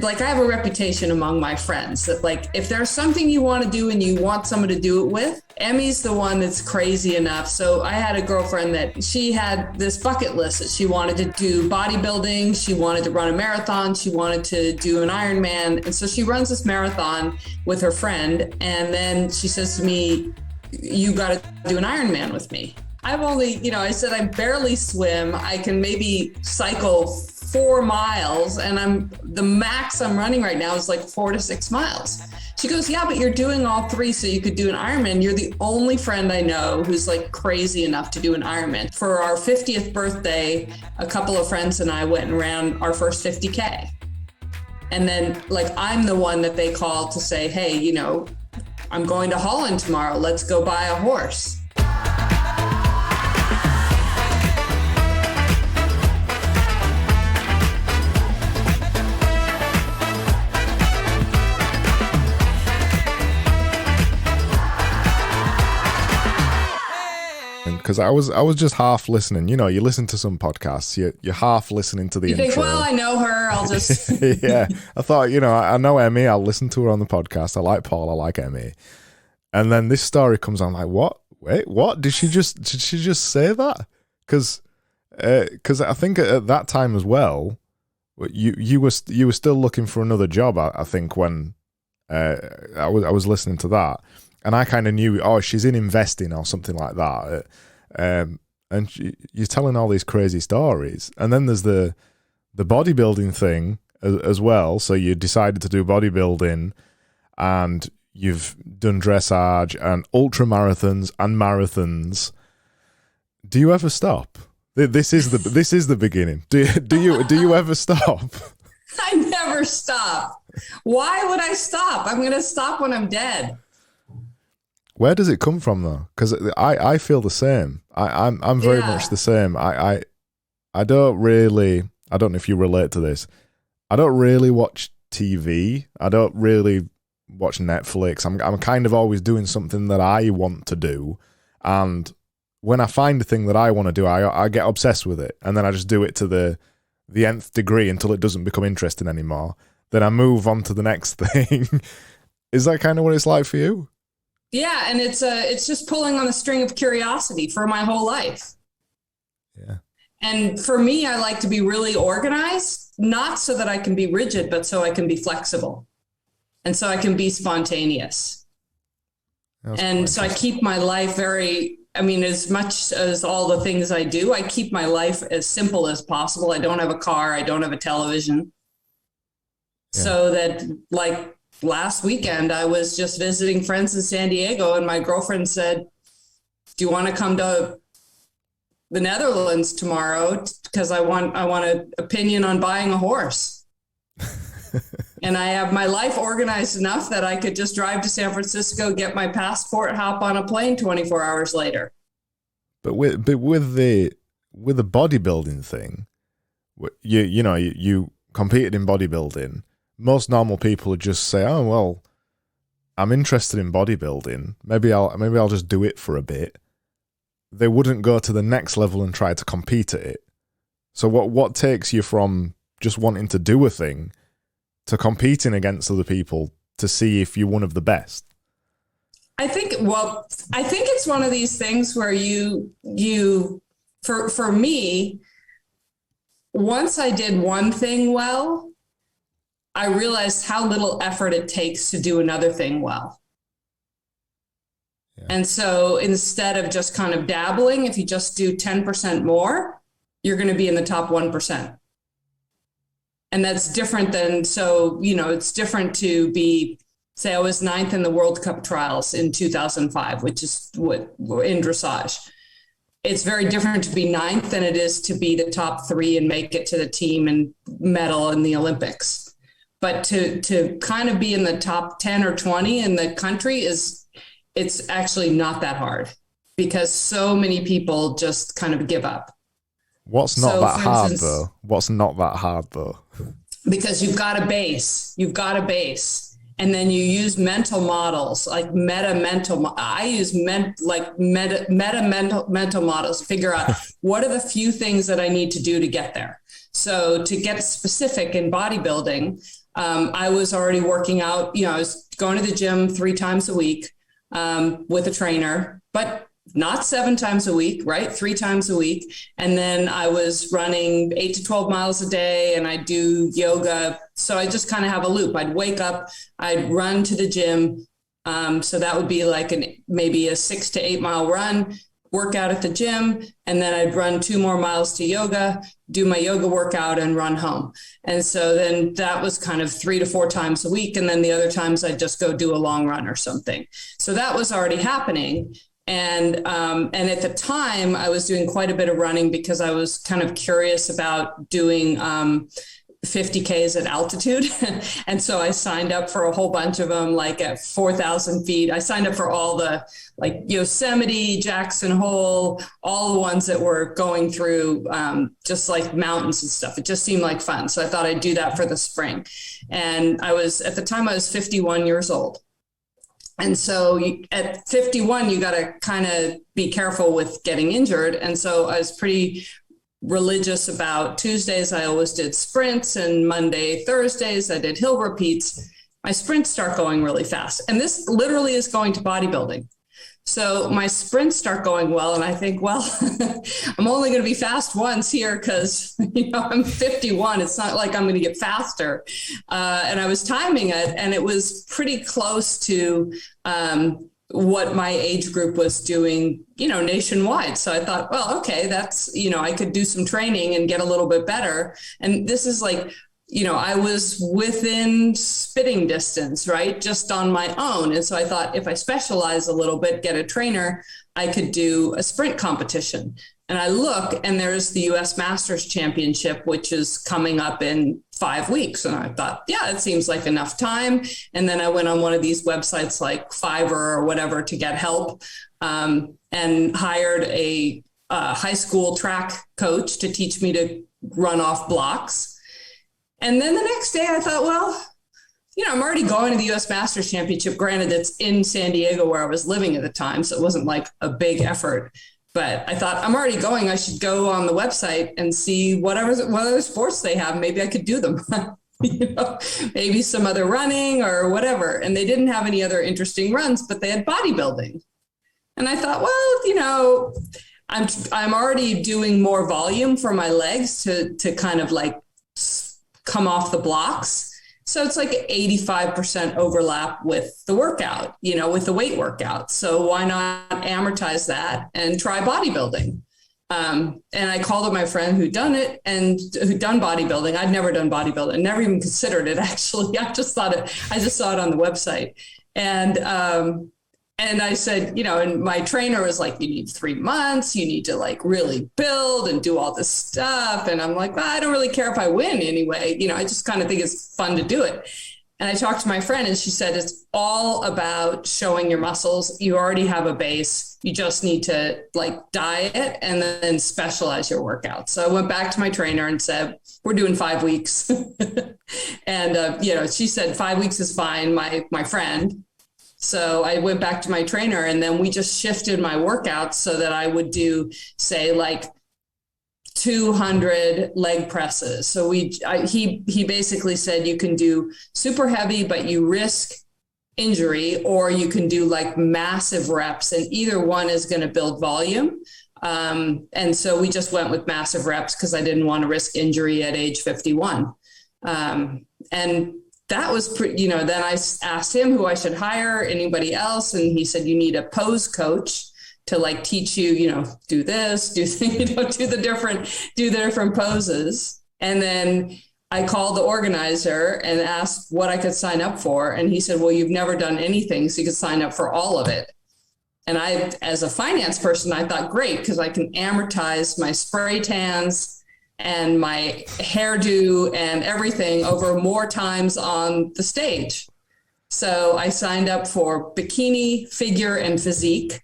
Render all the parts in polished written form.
like I have a reputation among my friends that like, if there's something you want to do and you want someone to do it with, Emmy's the one that's crazy enough. So I had a girlfriend that she had this bucket list that she wanted to do bodybuilding. She wanted to run a marathon. She wanted to do an Ironman. And so she runs this marathon with her friend. And then she says to me, you got to do an Ironman with me. I've only, I said, I barely swim. I can maybe cycle 4 miles, and the max I'm running right now is like 4 to 6 miles. She goes, yeah, but you're doing all 3, so you could do an Ironman. You're the only friend I know who's like crazy enough to do an Ironman. For our 50th birthday, a couple of friends and I went and ran our first 50K. And then like, I'm the one that they call to say, hey, I'm going to Holland tomorrow. Let's go buy a horse. Because I was just half listening. You listen to some podcasts, you're half listening to the intro. You think, well, I know her, I'll just... Yeah, I thought, I know Emmy, I'll listen to her on the podcast. I like Paul, I like Emmy. And then this story comes on, like, what? Wait, what? Did she just say that? Because I think at that time as well, you were still looking for another job, I think, when I was listening to that. And I kind of knew, she's in investing or something like that. And you're telling all these crazy stories. And then there's the bodybuilding thing as well. So you decided to do bodybuilding, and you've done dressage and ultramarathons and marathons. Do you ever stop? This is the beginning. Do you ever stop? I never stop. Why would I stop? I'm going to stop when I'm dead. Where does it come from though? Because I feel the same. I'm very much the same. I don't know if you relate to this. I don't really watch TV. I don't really watch Netflix. I'm kind of always doing something that I want to do, and when I find a thing that I want to do, I get obsessed with it, and then I just do it to the nth degree until it doesn't become interesting anymore. Then I move on to the next thing. Is that kind of what it's like for you? Yeah, and it's just pulling on a string of curiosity for my whole life. Yeah. And for me, I like to be really organized, not so that I can be rigid, but so I can be flexible. And so I can be spontaneous. So I keep my life as much as all the things I do, I keep my life as simple as possible. I don't have a car. I don't have a television. Yeah. So that, like, last weekend, I was just visiting friends in San Diego, and my girlfriend said, do you want to come to the Netherlands tomorrow? Because I want an opinion on buying a horse. And I have my life organized enough that I could just drive to San Francisco, get my passport, hop on a plane 24 hours later. But with the bodybuilding thing, you competed in bodybuilding. Most normal people would just say, "Oh well, I'm interested in bodybuilding. Maybe I'll just do it for a bit." They wouldn't go to the next level and try to compete at it. So what takes you from just wanting to do a thing to competing against other people to see if you're one of the best? I think it's one of these things where for me, once I did one thing well, I realized how little effort it takes to do another thing well. Yeah. And so instead of just kind of dabbling, if you just do 10% more, you're going to be in the top 1%. And that's different than, it's different to be, say I was 9th in the World Cup trials in 2005, which is in dressage. It's very different to be 9th than it is to be the top 3 and make it to the team and medal in the Olympics. But to kind of be in the top 10 or 20 in the country it's actually not that hard, because so many people just kind of give up. What's not that hard though? What's not that hard though? Because you've got a base, and then you use mental models like I use mental models to figure out what are the few things that I need to do to get there. So to get specific in bodybuilding, I was already working out, I was going to the gym 3 times a week with a trainer, but not 7 times a week, right? 3 times a week. And then I was running 8 to 12 miles a day, and I do yoga. So I just kind of have a loop. I'd wake up, I'd run to the gym. So that would be like maybe a 6 to 8 mile run, work out at the gym, and then I'd run 2 more miles to yoga, do my yoga workout, and run home. And so then that was kind of 3 to 4 times a week. And then the other times I'd just go do a long run or something. So that was already happening. And at the time I was doing quite a bit of running because I was kind of curious about doing 50Ks at altitude. And so I signed up for a whole bunch of them, like at 4,000 feet. I signed up for all the like Yosemite, Jackson Hole, all the ones that were going through just like mountains and stuff. It just seemed like fun. So I thought I'd do that for the spring. And at the time I was 51 years old. And so at 51, you got to kind of be careful with getting injured. And so I was pretty religious about Tuesdays. I always did sprints, and Monday, Thursdays, I did hill repeats. My sprints start going really fast. And this literally is going to bodybuilding. So my sprints start going well. And I think, well, I'm only going to be fast once here because, I'm 51. It's not like I'm going to get faster. And I was timing it, and it was pretty close to what my age group was doing, nationwide. So I thought, well, okay, that's, I could do some training and get a little bit better. And this is like, I was within spitting distance, right? Just on my own. And so I thought if I specialize a little bit, get a trainer, I could do a sprint competition. And I look, and there's the US Masters Championship, which is coming up in 5 weeks. And I thought, yeah, it seems like enough time. And then I went on one of these websites like Fiverr or whatever to get help, and hired a high school track coach to teach me to run off blocks. And then the next day I thought, well, I'm already going to the US Masters Championship. Granted, it's in San Diego where I was living at the time, so it wasn't like a big effort. But I thought, I'm already going. I should go on the website and see what other sports they have. Maybe I could do them. Maybe some other running or whatever. And they didn't have any other interesting runs, but they had bodybuilding. And I thought, well, I'm already doing more volume for my legs to kind of like come off the blocks. So it's like 85% overlap with the workout, with the weight workout. So why not amortize that and try bodybuilding? And I called up my friend who'd done it and who'd done bodybuilding. I'd never done bodybuilding, never even considered it, actually. I just saw it on the website. And I said, and my trainer was like, you need 3 months, you need to like really build and do all this stuff. And I'm like, well, I don't really care if I win anyway. I just kind of think it's fun to do it. And I talked to my friend, and she said, it's all about showing your muscles. You already have a base. You just need to like diet and then specialize your workout. So I went back to my trainer and said, we're doing 5 weeks. And, she said 5 weeks is fine, my friend. So I went back to my trainer, and then we just shifted my workouts so that I would do, say, like 200 leg presses. So he basically said you can do super heavy, but you risk injury, or you can do like massive reps, and either one is going to build volume. And so we just went with massive reps because I didn't want to risk injury at age 51. And that was then I asked him who I should hire, anybody else. And he said, you need a pose coach to like teach you, do this, do the different poses. And then I called the organizer and asked what I could sign up for. And he said, well, you've never done anything, so you could sign up for all of it. And I, as a finance person, I thought, great, because I can amortize my spray tans and my hairdo and everything over more times on the stage. So I signed up for bikini, figure, and physique.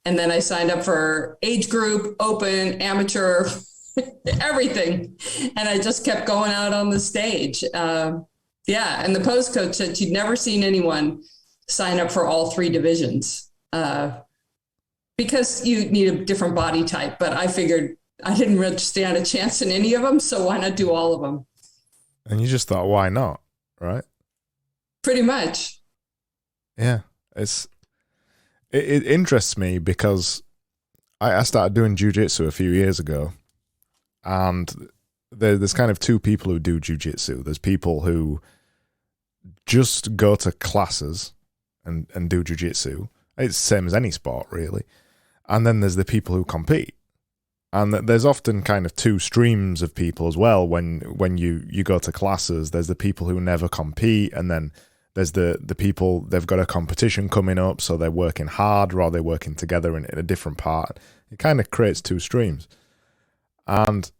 And then I signed up for age group, open, amateur, everything. And I just kept going out on the stage. And the pose coach said she'd never seen anyone sign up for all 3 divisions because you need a different body type. But I figured I didn't really stand a chance in any of them, so why not do all of them? And you just thought, why not? Right? Pretty much. Yeah. It interests me because I started doing jiu-jitsu a few years ago, and there's kind of two people who do jiu-jitsu. There's people who just go to classes and do jiu-jitsu. It's the same as any sport, really. And then there's the people who compete. And there's often kind of two streams of people as well. When you go to classes, there's the people who never compete, and then there's the people, they've got a competition coming up, so they're working hard, or they're working together in a different part. It kind of creates two streams. And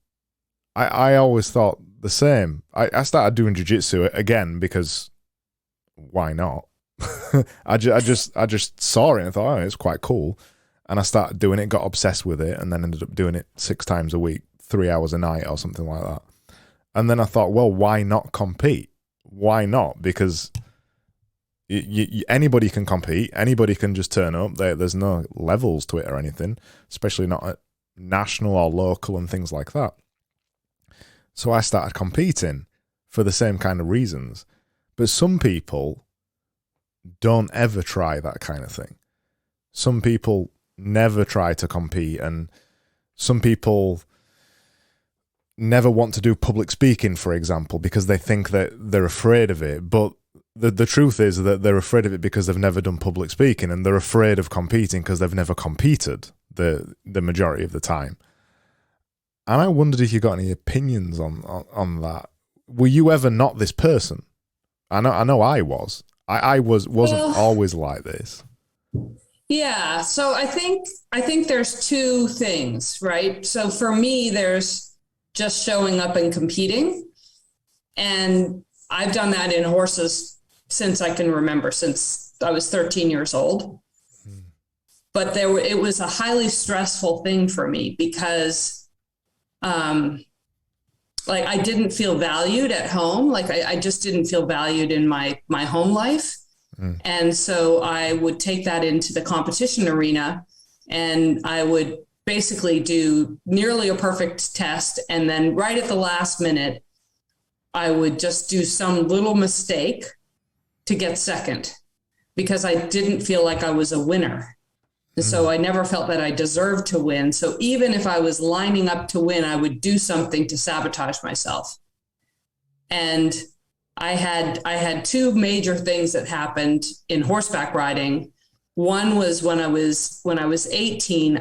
I always thought the same. I started doing jiu-jitsu again because why not? I just saw it and thought, oh, it's quite cool. And I started doing it, got obsessed with it, and then ended up doing it 6 times a week, 3 hours a night or something like that. And then I thought, well, why not compete? Why not? Because anybody can compete. Anybody can just turn up. There's no levels to it or anything, especially not at national or local and things like that. So I started competing for the same kind of reasons. But some people don't ever try that kind of thing. Some people never try to compete, and some people never want to do public speaking, for example, because they think that they're afraid of it. But the truth is that they're afraid of it because they've never done public speaking, and they're afraid of competing because they've never competed the majority of the time. And I wondered if you got any opinions on that. Were you ever not this person? I know I was. I wasn't always like this. Yeah. So I think there's two things, right? So for me, there's just showing up and competing. And I've done that in horses since I can remember, since I was 13 years old. But it was a highly stressful thing for me because like I didn't feel valued at home. Like I just didn't feel valued in my home life. And so I would take that into the competition arena, and I would basically do nearly a perfect test. And then right at the last minute, I would just do some little mistake to get second because I didn't feel like I was a winner. And so I never felt that I deserved to win. So even if I was lining up to win, I would do something to sabotage myself. And I had two major things that happened in horseback riding. One was when I was 18,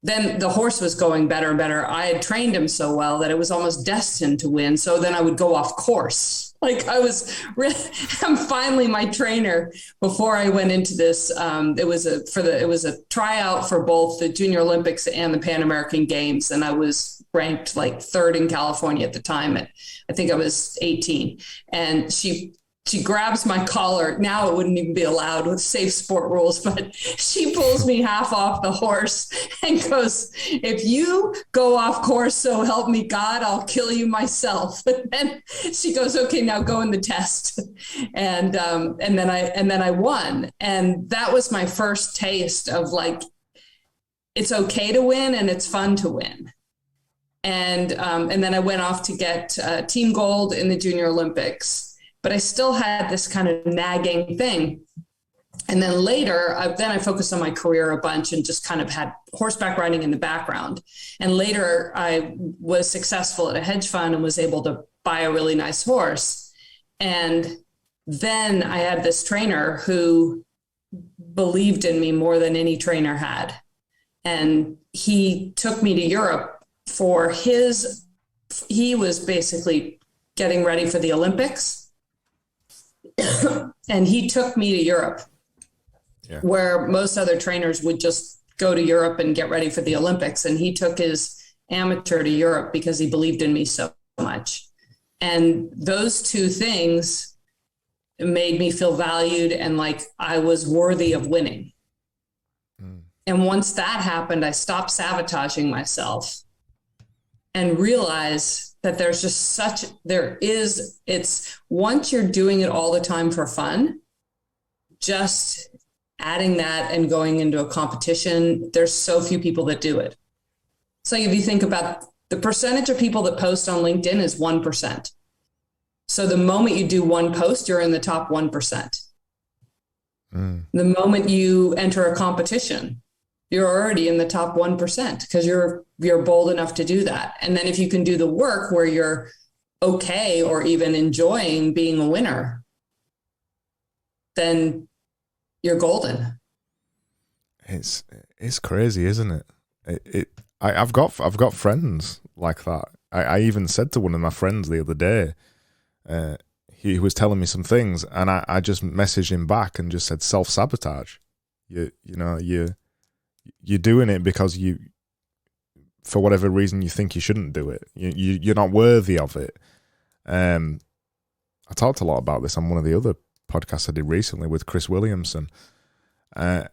then the horse was going better and better. I had trained him so well that it was almost destined to win. So then I would go off course. Like I was really, I'm finally my trainer before I went into this. It was a tryout for both the Junior Olympics and the Pan American Games. And I was ranked like 3rd in California at the time. I think I was 18, and she grabs my collar. Now it wouldn't even be allowed with safe sport rules, but she pulls me half off the horse and goes, "If you go off course, so help me God, I'll kill you myself." And then she goes, "Okay, now go in the test." And then I won. And that was my first taste of like, it's okay to win and it's fun to win. And then I went off to get team gold in the Junior Olympics. But I still had this kind of nagging thing. And then later, I focused on my career a bunch and just kind of had horseback riding in the background. And later, I was successful at a hedge fund and was able to buy a really nice horse. And then I had this trainer who believed in me more than any trainer had. And he took me to Europe for he was basically getting ready for the Olympics. And he took me to Europe, where most other trainers would just go to Europe and get ready for the Olympics. And he took his amateur to Europe because he believed in me so much. And those two things made me feel valued and like I was worthy of winning. And once that happened, I stopped sabotaging myself and realized that there's just it's once you're doing it all the time for fun, just adding that and going into a competition, there's so few people that do it. So if you think about the percentage of people that post on LinkedIn is 1%. So the moment you do one post, you're in the top 1%. The moment you enter a competition, you're already in the top 1% because you're bold enough to do that. And then if you can do the work where you're okay or even enjoying being a winner, then you're golden. It's crazy, isn't it? I've got friends like that. I even said to one of my friends the other day, he was telling me some things, and I just messaged him back and just said self-sabotage. You're doing it because you, for whatever reason, you think you shouldn't do it. You're not worthy of it. I talked a lot about this on one of the other podcasts I did recently with Chris Williamson. And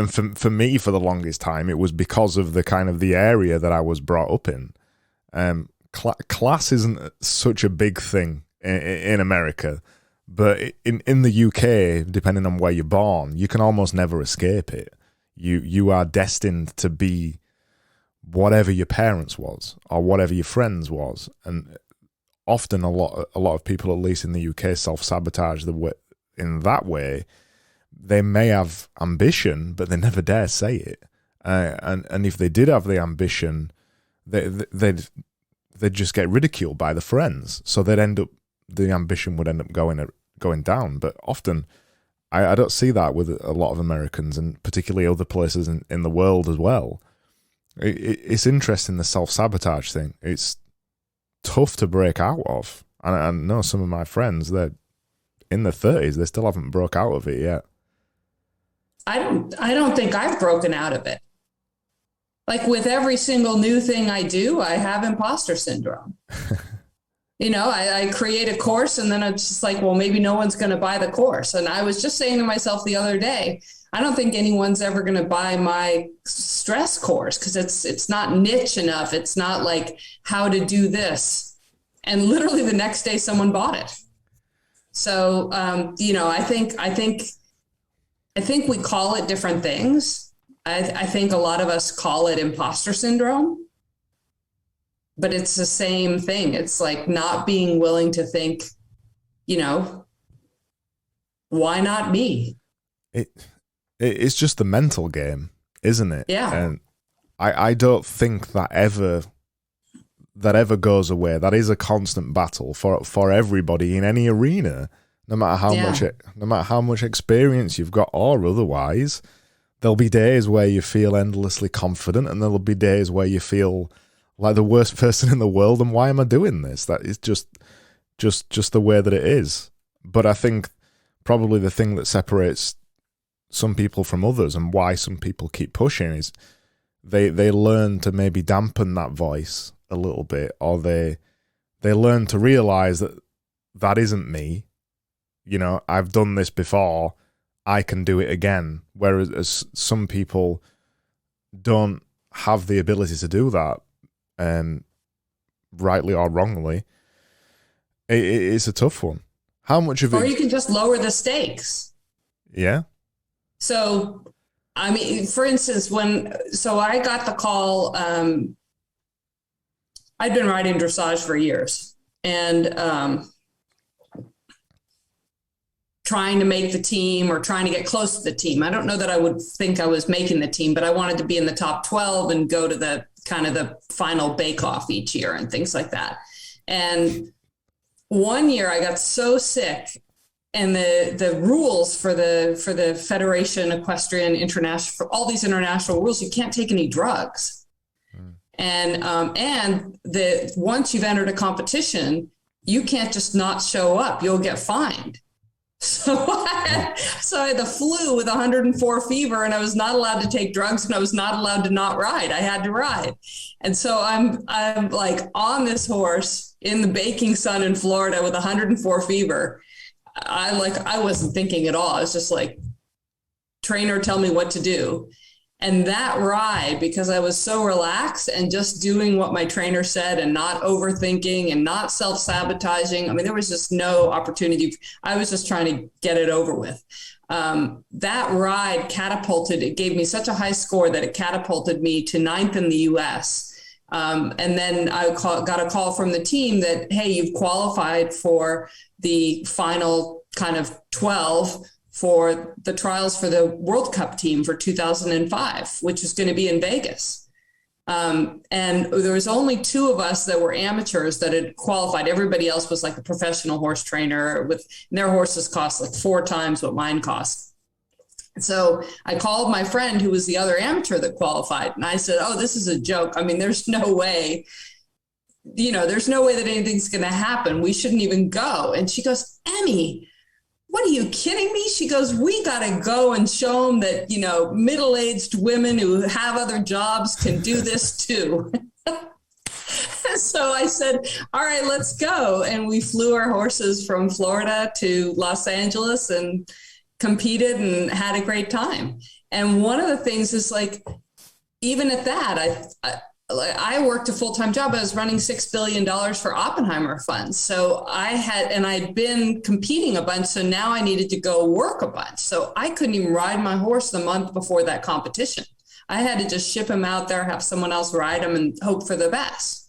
for me, for the longest time, it was because of the kind of the area that I was brought up in. Class isn't such a big thing in America, but in the UK, depending on where you're born, you can almost never escape it. You are destined to be whatever your parents was or whatever your friends was, and often a lot of people, at least in the UK, self-sabotage in that way. They may have ambition, but they never dare say it. And if they did have the ambition, they'd just get ridiculed by the friends. So the ambition would end up going down. But often, I don't see that with a lot of Americans, and particularly other places in the world as well. It's interesting, the self-sabotage thing. It's tough to break out of. And I know some of my friends, they're in their 30s, they still haven't broke out of it yet. I don't think I've broken out of it. Like with every single new thing I do, I have imposter syndrome. I create a course and then it's just like, well, maybe no one's going to buy the course. And I was just saying to myself the other day, I don't think anyone's ever going to buy my stress course because it's not niche enough. It's not like how to do this. And literally the next day someone bought it. So, I think we call it different things. I think a lot of us call it imposter syndrome, but it's the same thing. It's like not being willing to think, why not me? It's just the mental game, isn't it? Yeah. And I don't think that ever goes away. That is a constant battle for everybody in any arena. No matter how much experience you've got or otherwise, there'll be days where you feel endlessly confident, and there'll be days where you feel like the worst person in the world. And why am I doing this? That is just the way that it is. But I think probably the thing that separates some people from others, and why some people keep pushing, is they learn to maybe dampen that voice a little bit, or they learn to realize that isn't me. I've done this before, I can do it again. Whereas some people don't have the ability to do that, rightly or wrongly. It's a tough one. How much of it? Or you can just lower the stakes. Yeah. So, I mean, for instance, I got the call, I'd been riding dressage for years, and trying to make the team or trying to get close to the team. I don't know that I would think I was making the team, but I wanted to be in the top 12 and go to the kind of the final bake-off each year and things like that. And one year I got so sick, and the rules for the Federation Equestrian International, for all these international rules, you can't take any drugs. And once you've entered a competition, you can't just not show up. You'll get fined. So I had the flu with 104 fever, and I was not allowed to take drugs, and I was not allowed to not ride. I had to ride. And so I'm like on this horse in the baking sun in Florida with 104 fever. I wasn't thinking at all. I was just like, trainer, tell me what to do. And that ride, because I was so relaxed and just doing what my trainer said and not overthinking and not self-sabotaging. I mean, there was just no opportunity. I was just trying to get it over with. That ride catapulted, it gave me such a high score that it catapulted me to 9th in the US. And then I got a call from the team that, hey, you've qualified for the final kind of 12 for the trials for the World Cup team for 2005, which is going to be in Vegas. And there was only 2 of us that were amateurs that had qualified. Everybody else was like a professional horse trainer and their horses cost like 4 times what mine cost. So I called my friend who was the other amateur that qualified. And I said, oh, this is a joke. I mean, there's no way, there's no way that anything's going to happen. We shouldn't even go. And she goes, Emmy, what are you kidding me? She goes, we got to go and show them that, middle-aged women who have other jobs can do this too. So I said, all right, let's go. And we flew our horses from Florida to Los Angeles and competed and had a great time. And one of the things is like, even at that, I worked a full-time job. I was running $6 billion for Oppenheimer funds. So I'd been competing a bunch. So now I needed to go work a bunch. So I couldn't even ride my horse the month before that competition. I had to just ship him out there, have someone else ride him and hope for the best.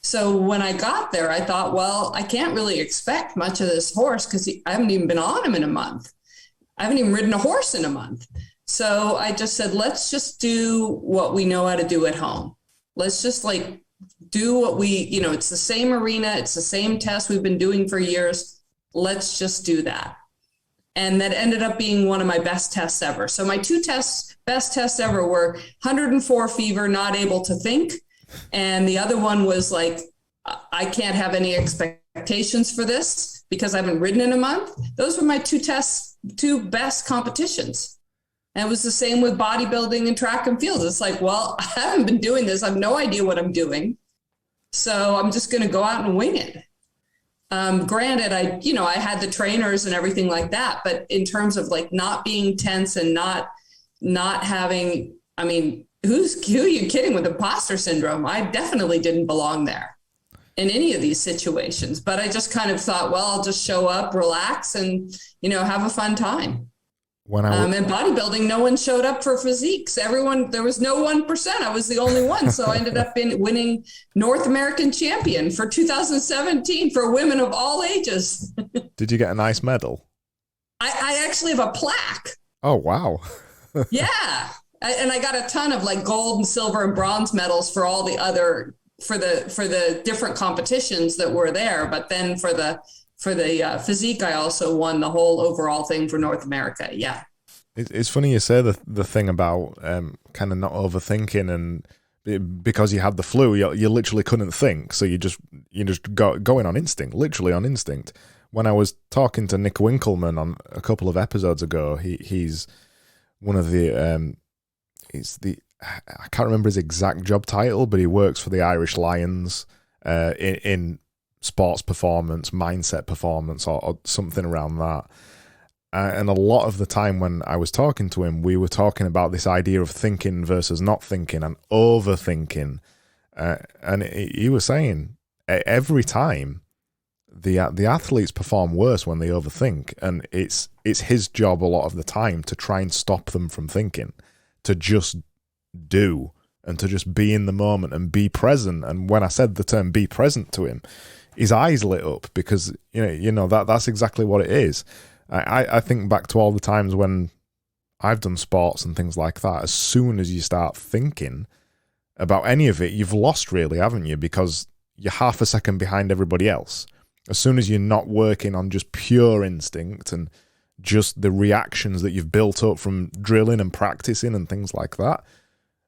So when I got there, I thought, well, I can't really expect much of this horse because I haven't even been on him in a month. I haven't even ridden a horse in a month. So I just said, let's just do what we know how to do at home. Let's just do what it's the same arena. It's the same test we've been doing for years. Let's just do that. And that ended up being one of my best tests ever. So my 2 best tests ever were 104 fever, not able to think. And the other one was like, I can't have any expectations for this because I haven't ridden in a month. Those were my 2 best competitions. And it was the same with bodybuilding and track and field. It's like, well, I haven't been doing this. I have no idea what I'm doing. So I'm just going to go out and wing it. Granted, I had the trainers and everything like that. But in terms of not being tense and not having, I mean, who are you kidding with imposter syndrome? I definitely didn't belong there in any of these situations. But I just kind of thought, well, I'll just show up, relax, and, have a fun time. In bodybuilding, no one showed up for physiques. There was no 1%. I was the only one. So I ended up winning North American champion for 2017 for women of all ages. Did you get a nice medal? I actually have a plaque. Oh, wow. Yeah. And I got a ton of gold and silver and bronze medals for all the other, for the different competitions that were there. But then for the physique, I also won the whole overall thing for North America. Yeah. It's funny you say the thing about kind of not overthinking, and because you had the flu, you literally couldn't think. So you just going on instinct, literally on instinct. When I was talking to Nick Winkelman on a couple of episodes ago, he's one of the, I can't remember his exact job title, but he works for the Irish Lions in sports performance, mindset performance, or something around that. And a lot of the time when I was talking to him, we were talking about this idea of thinking versus not thinking and overthinking. And he was saying every time the athletes perform worse when they overthink, and it's his job a lot of the time to try and stop them from thinking, to just do and to just be in the moment and be present. And when I said the term "be present" to him, his eyes lit up, because that's exactly what it is. I think back to all the times when I've done sports and things like that. As soon as you start thinking about any of it, you've lost, really, haven't you? Because you're half a second behind everybody else. As soon as you're not working on just pure instinct and just the reactions that you've built up from drilling and practicing and things like that,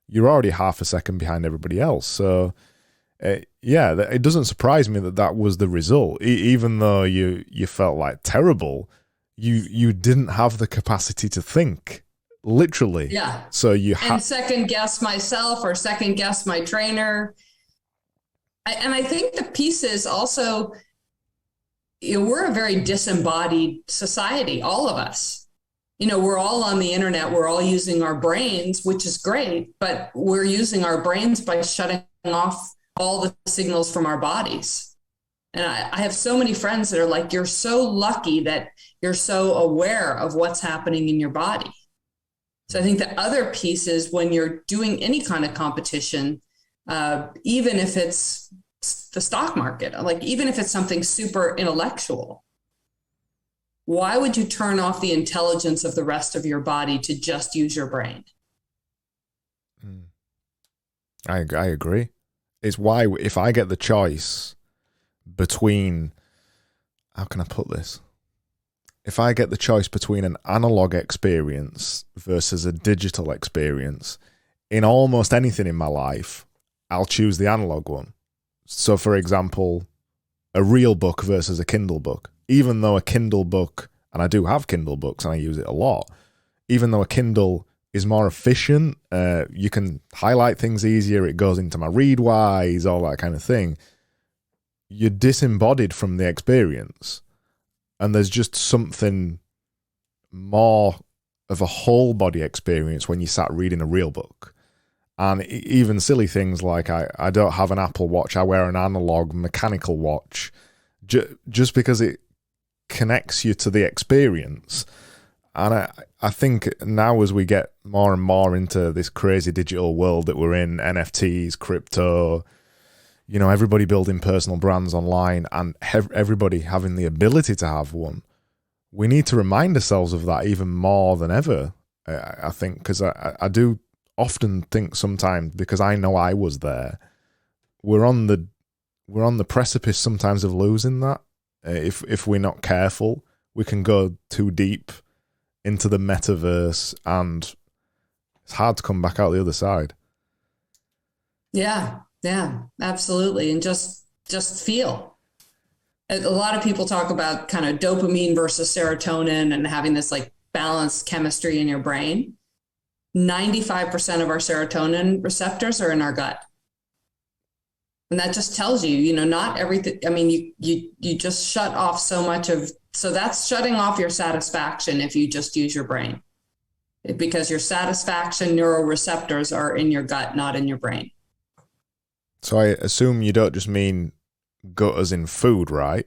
you're already half a second behind everybody else. So it doesn't surprise me that was the result. Even though you felt terrible, you didn't have the capacity to think, literally. Yeah. So and second guess myself or second guess my trainer. And I think the piece is also, we're a very disembodied society, all of us. we're all on the internet, we're all using our brains, which is great, but we're using our brains by shutting off all the signals from our bodies. And I have so many friends that are like, you're so lucky that you're so aware of what's happening in your body. So I think the other piece is when you're doing any kind of competition, even if it's the stock market, like even if it's something super intellectual, why would you turn off the intelligence of the rest of your body to just use your brain? I agree. It's why if I get the choice between, how can I put this? If I get the choice between an analog experience versus a digital experience in almost anything in my life, I'll choose the analog one. So, for example, a real book versus a Kindle book. Even though a Kindle book, and I do have Kindle books and I use it a lot, even though a Kindle is more efficient, you can highlight things easier, it goes into my read-wise, all that kind of thing, you're disembodied from the experience. And there's just something more of a whole body experience when you sat reading a real book. And even silly things like I don't have an Apple Watch, I wear an analog mechanical watch, just because it connects you to the experience. And I think now as we get more and more into this crazy digital world that we're in, NFTs, crypto, everybody building personal brands online and everybody having the ability to have one, we need to remind ourselves of that even more than ever, I think, because I do often think sometimes, because I know I was there, we're on the precipice sometimes of losing that. If we're not careful, we can go too deep into the metaverse and it's hard to come back out the other side. Yeah, absolutely. And just feel. A lot of people talk about kind of dopamine versus serotonin and having this like balanced chemistry in your brain. 95% of our serotonin receptors are in our gut. And that just tells you, not everything. I mean, you just shut off so much so that's shutting off your satisfaction if you just use your brain, because your satisfaction neuroreceptors are in your gut, not in your brain. So I assume you don't just mean gut as in food, right?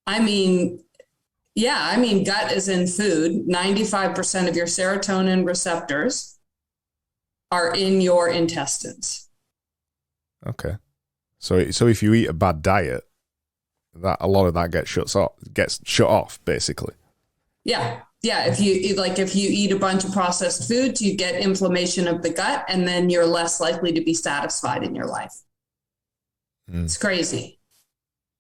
I mean, gut is in food. 95% of your serotonin receptors are in your intestines. Okay. So if you eat a bad diet, that a lot of that gets shut off, basically. Yeah. If you eat a bunch of processed foods, you get inflammation of the gut, and then you're less likely to be satisfied in your life. It's crazy.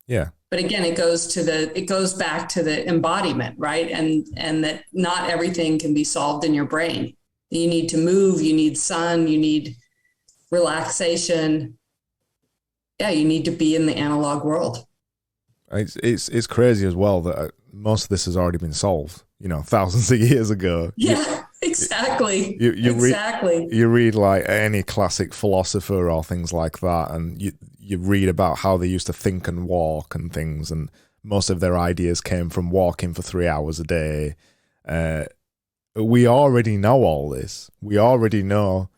Yeah. But again, it goes back to the embodiment, right? And that not everything can be solved in your brain. You need to move, you need sun, you need relaxation. Yeah, you need to be in the analog world. It's crazy as well that most of this has already been solved, thousands of years ago. Yeah, exactly. Exactly. You read like any classic philosopher or things like that, and you read about how they used to think and walk and things, and most of their ideas came from walking for 3 hours a day. We already know all this. We already know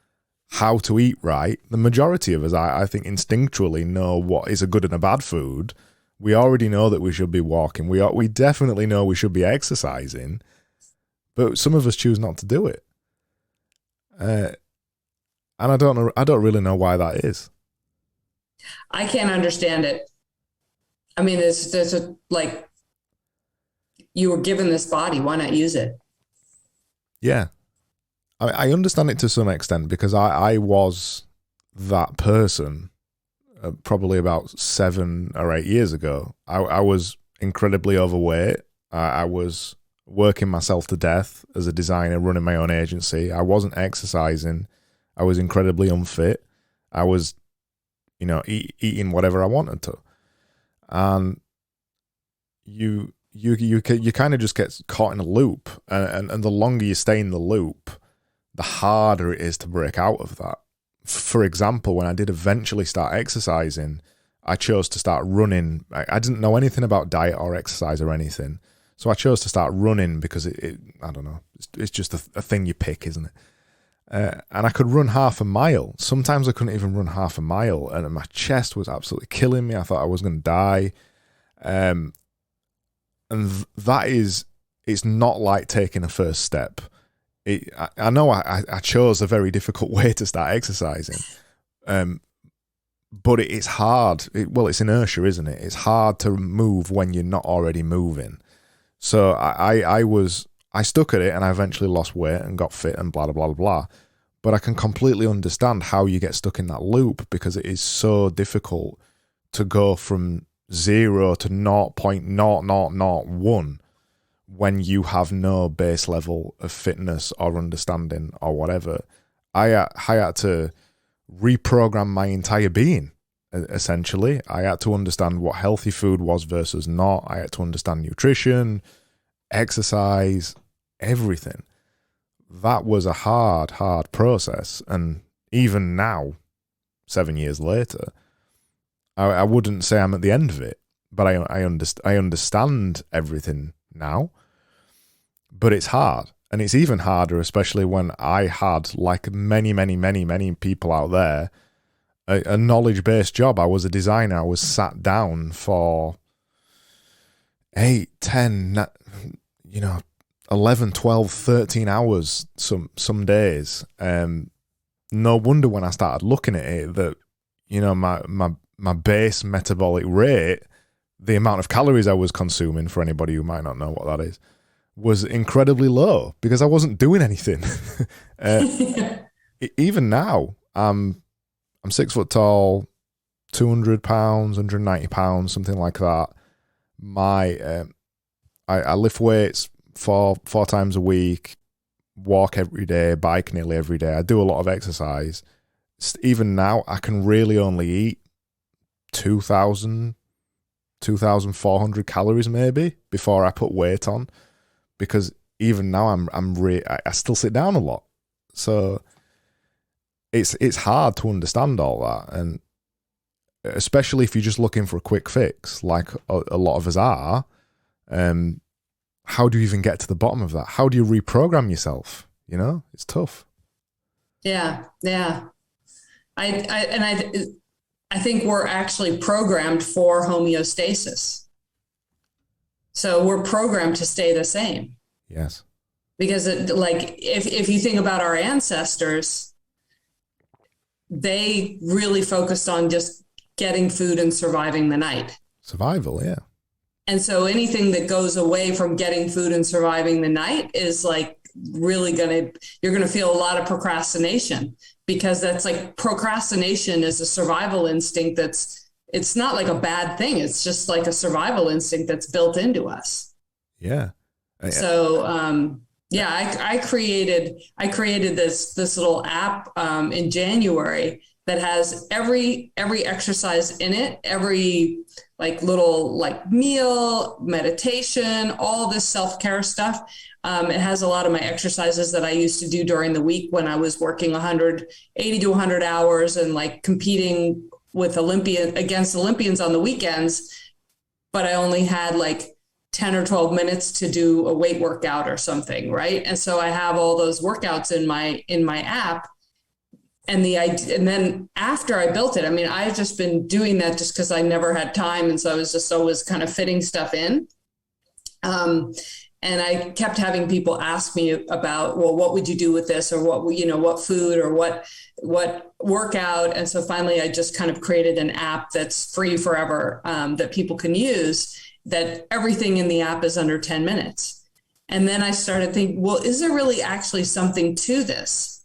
how to eat right. The majority of us, I think, instinctually know what is a good and a bad food. We already know that we should be walking. We definitely know we should be exercising, but some of us choose not to do it. And I don't really know why that is. I can't understand it. I mean, there's you were given this body, why not use it? Yeah. I understand it to some extent, because I was that person probably about 7 or 8 years ago. I was incredibly overweight. I was working myself to death as a designer, running my own agency. I wasn't exercising. I was incredibly unfit. I was, eating whatever I wanted to. And you kind of just get caught in a loop. And the longer you stay in the loop, the harder it is to break out of that. For example, when I did eventually start exercising, I chose to start running. I didn't know anything about diet or exercise or anything. So I chose to start running because I don't know, it's just a thing you pick, isn't it? And I could run half a mile. Sometimes I couldn't even run half a mile, and my chest was absolutely killing me. I thought I was going to die. And that is, it's not like taking a first step. I know I chose a very difficult way to start exercising, but it's hard. It's inertia, isn't it? It's hard to move when you're not already moving. So I stuck at it, and I eventually lost weight and got fit and blah, blah, blah, blah. But I can completely understand how you get stuck in that loop, because it is so difficult to go from 0 to 0.0001 when you have no base level of fitness or understanding or whatever. I had to reprogram my entire being, essentially. I had to understand what healthy food was versus not. I had to understand nutrition, exercise, everything. That was a hard process. And even now, 7 years later, I wouldn't say I'm at the end of it, but I understand everything now. But it's hard. And it's even harder, especially when I had, like many people out there, a knowledge-based job. I was a designer. I was sat down for 8, 10, 11, 12, 13 hours some days. No wonder when I started looking at it that, my base metabolic rate, the amount of calories I was consuming, for anybody who might not know what that is, was incredibly low because I wasn't doing anything. Even now, I'm 6 foot tall, 200 pounds, 190 pounds, something like that. I lift weights four times a week, walk every day, bike nearly every day. I do a lot of exercise. Even now, I can really only eat 2,400 calories maybe before I put weight on, because even now I still sit down a lot. So it's hard to understand all that, and especially if you're just looking for a quick fix, like a lot of us are. How do you even get to the bottom of that? How do you reprogram yourself? It's tough. Yeah. I think we're actually programmed for homeostasis. So we're programmed to stay the same. Yes. Because if you think about our ancestors, they really focused on just getting food and surviving the night. Survival, yeah. And so anything that goes away from getting food and surviving the night is like really you're going to feel a lot of procrastination, because that's like, procrastination is a survival instinct it's not like a bad thing. It's just like a survival instinct that's built into us. Yeah. So, I created this little app in January that has every exercise in it, every little meal, meditation, all this self-care stuff. It has a lot of my exercises that I used to do during the week when I was working 180 to 100 hours and competing with against Olympians on the weekends. But I only had 10 or 12 minutes to do a weight workout or something. Right. And so I have all those workouts in my app. And then after I built it, I've just been doing that just because I never had time. And so I was just always kind of fitting stuff in. And I kept having people ask me about, well, what would you do with this? Or what food or what workout? And so finally, I just kind of created an app that's free forever, that people can use, that everything in the app is under 10 minutes. And then I started thinking, well, is there really actually something to this?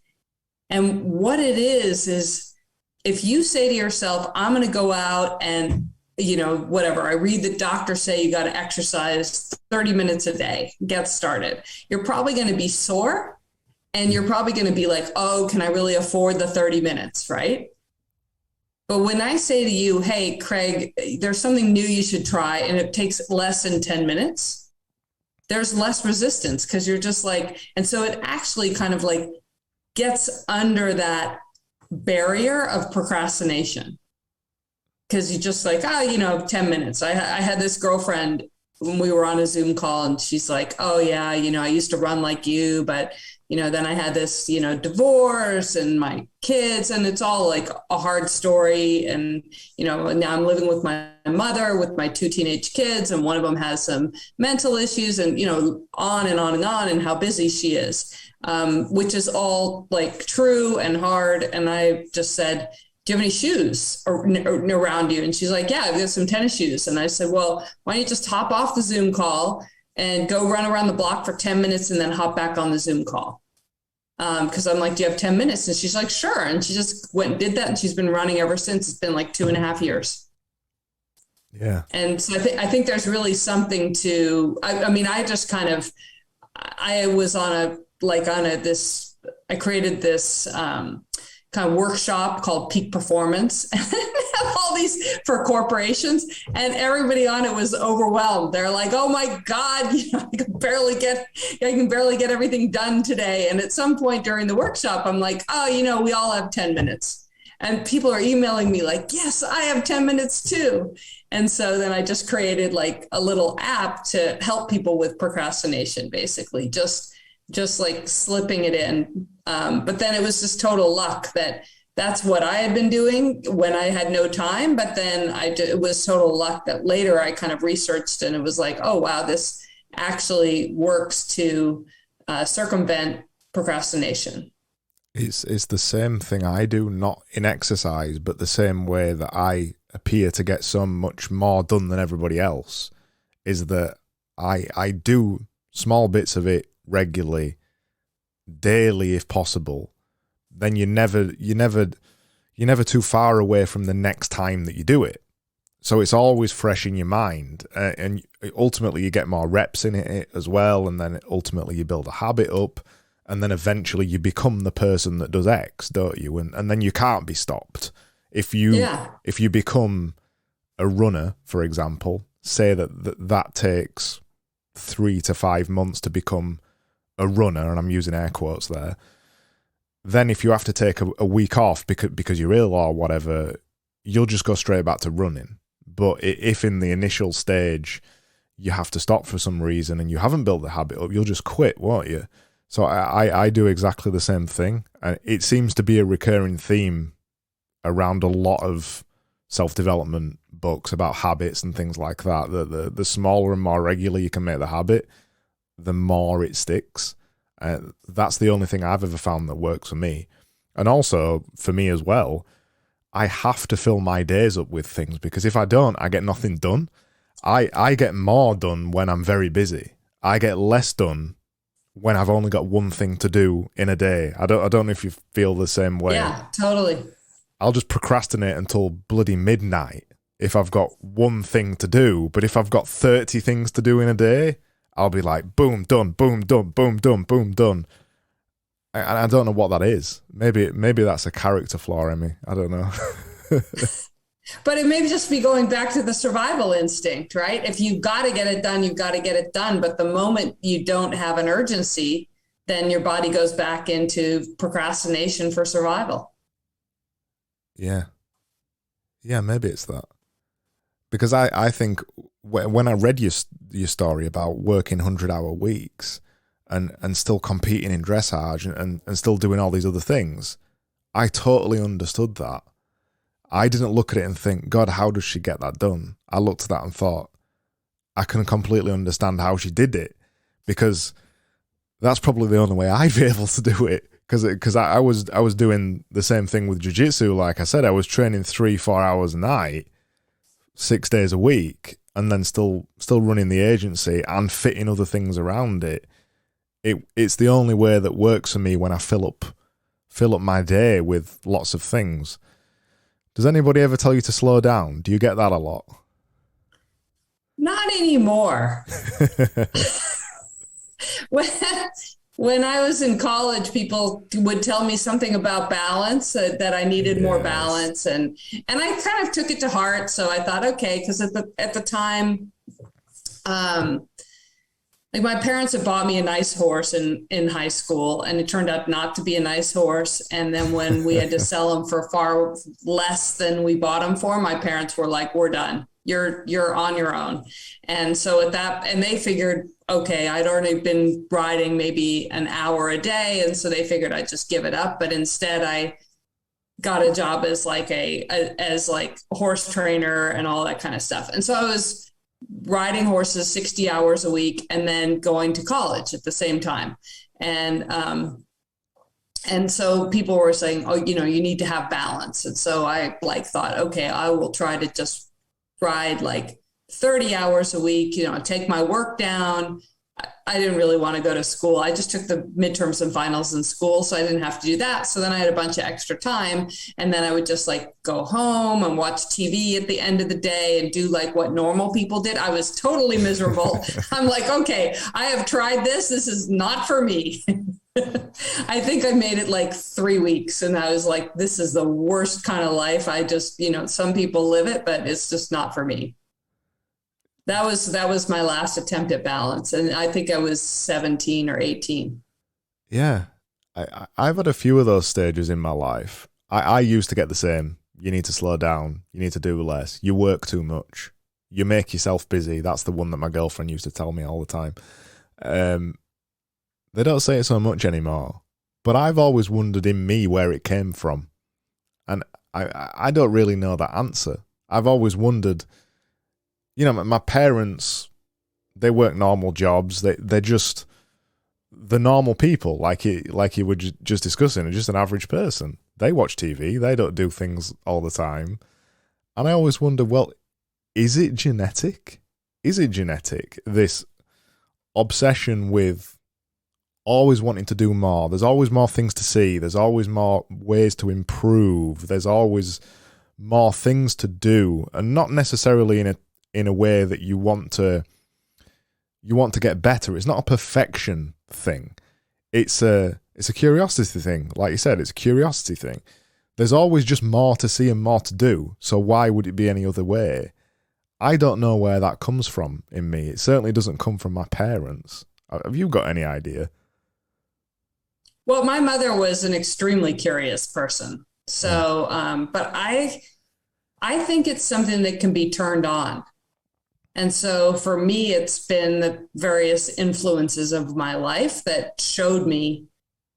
And what it is if you say to yourself, I'm going to go out and, whatever, I read the doctor say you got to exercise 30 minutes a day, get started. You're probably going to be sore, and you're probably going to be like, oh, can I really afford the 30 minutes? Right. But when I say to you, hey, Craig, there's something new you should try, and it takes less than 10 minutes, there's less resistance, because you're just and so it actually kind of gets under that barrier of procrastination, because you just 10 minutes. I had this girlfriend when we were on a Zoom call, and she's like, oh yeah, I used to run like you, but then I had this, divorce and my kids, and it's all like a hard story. And, and now I'm living with my mother with my 2 teenage kids, and one of them has some mental issues, and, on and on and on, and how busy she is, which is all like true and hard. And I just said, do you have any shoes around you? And she's like, yeah, I've got some tennis shoes. And I said, well, why don't you just hop off the Zoom call and go run around the block for 10 minutes and then hop back on the Zoom call? Because I'm like, do you have 10 minutes? And she's like, sure. And she just went and did that. And she's been running ever since. It's been like 2.5 years. Yeah. And so I think there's really something to, I just kind of, I was I created this kind of workshop called Peak Performance, and have all these for corporations, and everybody on it was overwhelmed. They're like, oh my God, I can barely get everything done today. And at some point during the workshop, I'm like, oh, we all have 10 minutes. And people are emailing me like, yes, I have 10 minutes too. And so then I just created like a little app to help people with procrastination, basically just like slipping it in. But then it was just total luck that's what I had been doing when I had no time. But then it was total luck that later I kind of researched, and it was like, oh, wow, this actually works to circumvent procrastination. It's the same thing I do, not in exercise, but the same way that I appear to get so much more done than everybody else is that I do small bits of it regularly, daily if possible. Then you're never too far away from the next time that you do it. So it's always fresh in your mind, and ultimately you get more reps in it as well, and then ultimately you build a habit up. And then eventually you become the person that does X, don't you? And then you can't be stopped. If you become a runner, for example, say that takes 3 to 5 months to become a runner, and I'm using air quotes there. Then if you have to take a week off because you're ill or whatever, you'll just go straight back to running. But if in the initial stage you have to stop for some reason and you haven't built the habit up, you'll just quit, won't you? So I do exactly the same thing. And it seems to be a recurring theme around a lot of self-development books about habits and things like that. The smaller and more regular you can make the habit, the more it sticks. That's the only thing I've ever found that works for me. And also, for me as well, I have to fill my days up with things, because if I don't, I get nothing done. I get more done when I'm very busy. I get less done when I've only got one thing to do in a day. I don't know if you feel the same way. Yeah, totally. I'll just procrastinate until bloody midnight if I've got one thing to do. But if I've got 30 things to do in a day, I'll be like, boom, done, boom, done, boom, done, boom, done. And I don't know what that is. Maybe that's a character flaw, Emmy. I don't know. But it may just be going back to the survival instinct, right? If you've got to get it done, you've got to get it done. But the moment you don't have an urgency, then your body goes back into procrastination for survival. Yeah. Yeah, maybe it's that. Because I think when I read your story about working 100-hour weeks and still competing in dressage and still doing all these other things, I totally understood that. I didn't look at it and think, God, how does she get that done? I looked at that and thought, I can completely understand how she did it, because that's probably the only way I'd be able to do it. Because I was doing the same thing with jiu-jitsu. Like I said, I was training 3-4 hours a night, 6 days a week, and then still running the agency and fitting other things around it. It's the only way that works for me when I fill up my day with lots of things. Does anybody ever tell you to slow down? Do you get that a lot? Not anymore. When I was in college, people would tell me something about balance, that I needed more balance. And I kind of took it to heart. So I thought, okay, because at the time, like my parents had bought me a nice horse in high school, and it turned out not to be a nice horse. And then when we had to sell him for far less than we bought him for, my parents were like, we're done. you're on your own. And so and they figured, okay, I'd already been riding maybe an hour a day. And so they figured I'd just give it up. But instead I got a job as as horse trainer and all that kind of stuff. And so I was riding horses 60 hours a week and then going to college at the same time. And so people were saying, oh, you need to have balance. And so I thought, okay, I will try to just ride 30 hours a week, take my work down. I didn't really want to go to school. I just took the midterms and finals in school, so I didn't have to do that. So then I had a bunch of extra time, and then I would just go home and watch TV at the end of the day and do what normal people did. I was totally miserable. I'm like, okay, I have tried this. This is not for me. I think I made it 3 weeks, and I was like, this is the worst kind of life. I just, some people live it, but it's just not for me. That was my last attempt at balance. And I think I was 17 or 18. Yeah. I've had a few of those stages in my life. I used to get the same. You need to slow down. You need to do less. You work too much. You make yourself busy. That's the one that my girlfriend used to tell me all the time. They don't say it so much anymore. But I've always wondered in me where it came from. And I don't really know that answer. I've always wondered, my parents, they work normal jobs. They're just the normal people, like you were just discussing, are just an average person. They watch TV. They don't do things all the time. And I always wonder, well, is it genetic? Is it genetic, this obsession with always wanting to do more? There's always more things to see. There's always more ways to improve. There's always more things to do, and not necessarily in a way that you want to get better. It's not a perfection thing. It's a curiosity thing. Like you said, it's a curiosity thing. There's always just more to see and more to do. So why would it be any other way? I don't know where that comes from in me. It certainly doesn't come from my parents. Have you got any idea? Well, my mother was an extremely curious person. So, but I think it's something that can be turned on. And so for me, it's been the various influences of my life that showed me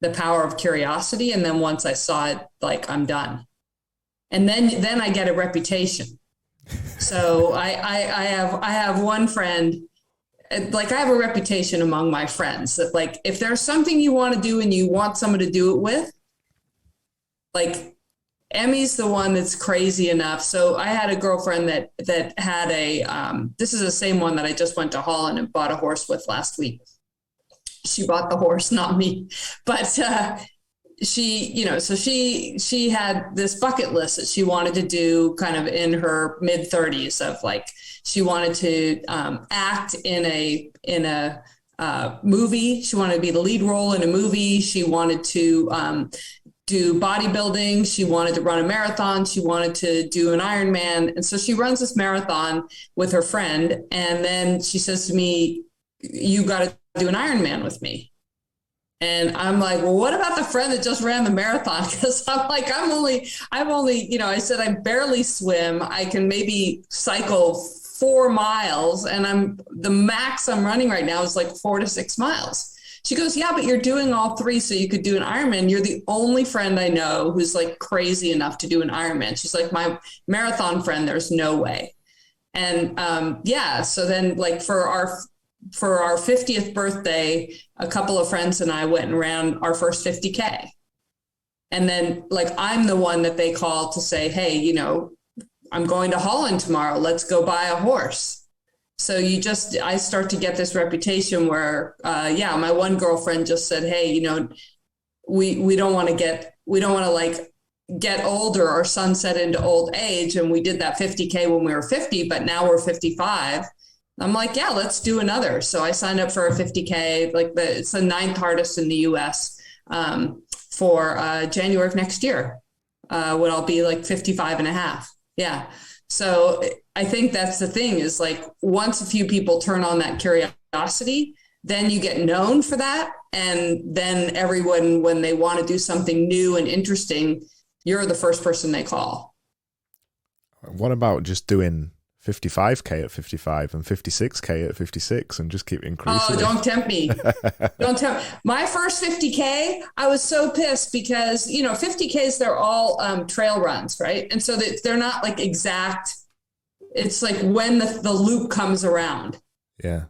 the power of curiosity. And then once I saw it, I'm done. And then I get a reputation. So I have one friend, I have a reputation among my friends that if there's something you want to do and you want someone to do it with, Emmy's the one that's crazy enough. So I had a girlfriend that had this is the same one that I just went to Holland and bought a horse with last week. She bought the horse, not me, but she had this bucket list that she wanted to do kind of in her mid 30s of she wanted to act in a movie. She wanted to be the lead role in a movie. She wanted to do bodybuilding. She wanted to run a marathon. She wanted to do an Ironman. And so she runs this marathon with her friend. And then she says to me, you got to do an Ironman with me. And I'm like, well, what about the friend that just ran the marathon? Because I'm only, I said, I barely swim. I can maybe cycle 4 miles. And the max I'm running right now is 4 to 6 miles. She goes, yeah, but you're doing all 3, so you could do an Ironman. You're the only friend I know who's crazy enough to do an Ironman. She's like, my marathon friend, there's no way. And so then for our 50th birthday, a couple of friends and I went and ran our first 50K. And then I'm the one that they call to say, hey, I'm going to Holland tomorrow. Let's go buy a horse. So I start to get this reputation where, my one girlfriend just said, hey, we don't want to get older or sunset into old age. And we did that 50K when we were 50, but now we're 55. I'm like, yeah, let's do another. So I signed up for a 50K, it's the 9th hardest in the US for January of next year, when I'll be 55 and a half. Yeah. So I think that's the thing is once a few people turn on that curiosity, then you get known for that. And then everyone, when they want to do something new and interesting, you're the first person they call. What about just doing 55K at 55 and 56K at 56 and just keep increasing. Oh, don't tempt me. Don't tempt. My first 50K, I was so pissed because, 50Ks, they're all trail runs, right? And so they're not like exact. It's like when the loop comes around. Yeah.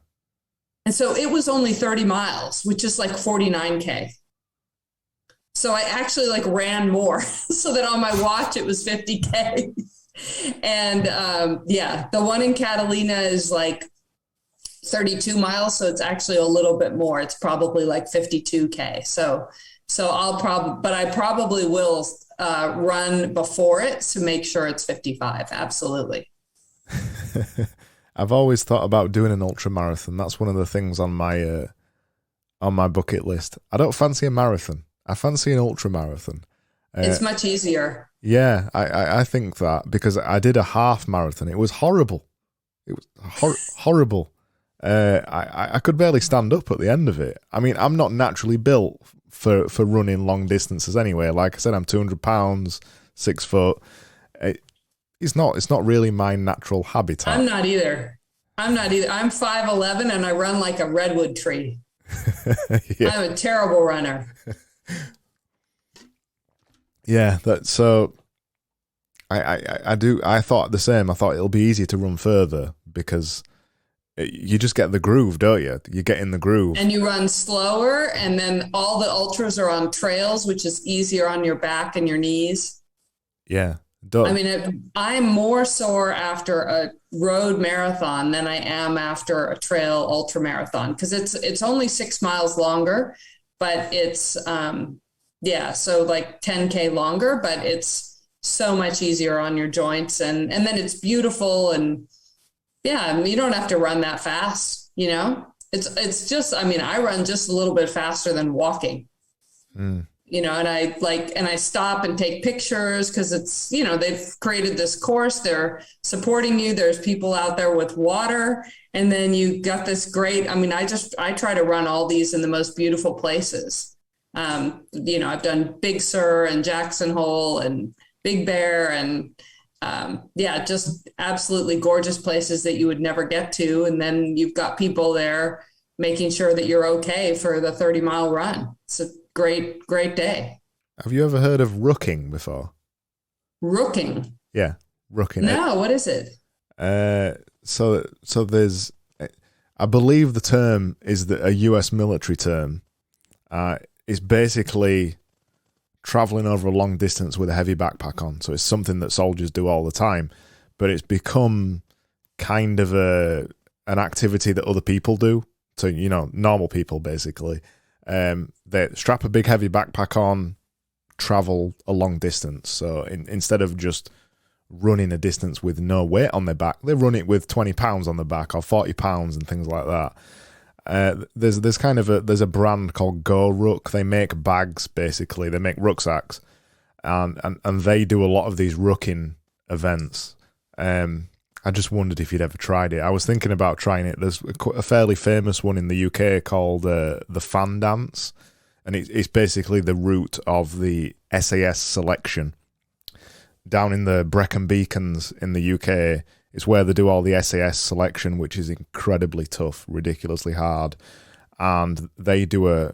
And so it was only 30 miles, which is like 49K. So I actually like ran more so that on my watch, it was 50K. And the one in Catalina is like 32 miles. So it's actually a little bit more. It's probably like 52K. So I probably will run before it to make sure it's 55. Absolutely. I've always thought about doing an ultra marathon. That's one of the things on my bucket list. I don't fancy a marathon. I fancy an ultra marathon. It's much easier. Yeah, I think that because I did a half marathon. It was horrible. It was horrible. I could barely stand up at the end of it. I mean, I'm not naturally built for running long distances anyway. Like I said, I'm 200 pounds, 6 foot. It's not really my natural habitat. I'm not either. I'm 5'11" and I run like a redwood tree. Yeah. I'm a terrible runner. Yeah, so I thought the same. I thought it'll be easier to run further because you just get the groove, don't you? You get in the groove. And you run slower, and then all the ultras are on trails, which is easier on your back and your knees. Yeah. I mean, I'm more sore after a road marathon than I am after a trail ultra marathon because it's only 6 miles longer, but it's so like 10K longer, but it's so much easier on your joints and then it's beautiful and you don't have to run that fast, It's just, I run just a little bit faster than walking. And I stop and take pictures because it's, they've created this course, they're supporting you. There's people out there with water. And then you got this great, I try to run all these in the most beautiful places. I've done Big Sur and Jackson Hole and Big Bear and just absolutely gorgeous places that you would never get to. And then you've got people there making sure that you're okay for the 30-mile run. It's a great day. Have you ever heard of rooking before? Rooking? Yeah, rooking. No, what is it? So there's, I believe the term is a US military term. It's basically traveling over a long distance with a heavy backpack on. So it's something that soldiers do all the time, but it's become kind of an activity that other people do. So, normal people basically. They strap a big heavy backpack on, travel a long distance. So instead of just running a distance with no weight on their back, they run it with 20 pounds on the back or 40 pounds and things like that. There's a brand called Go Ruck. They make bags basically. They make rucksacks, and they do a lot of these rucking events. I just wondered if you'd ever tried it. I was thinking about trying it. There's a fairly famous one in the UK called the Fan Dance, and it's basically the route of the SAS Selection. Down in the Brecon Beacons in the UK, it's where they do all the SAS Selection, which is incredibly tough, ridiculously hard. And they do a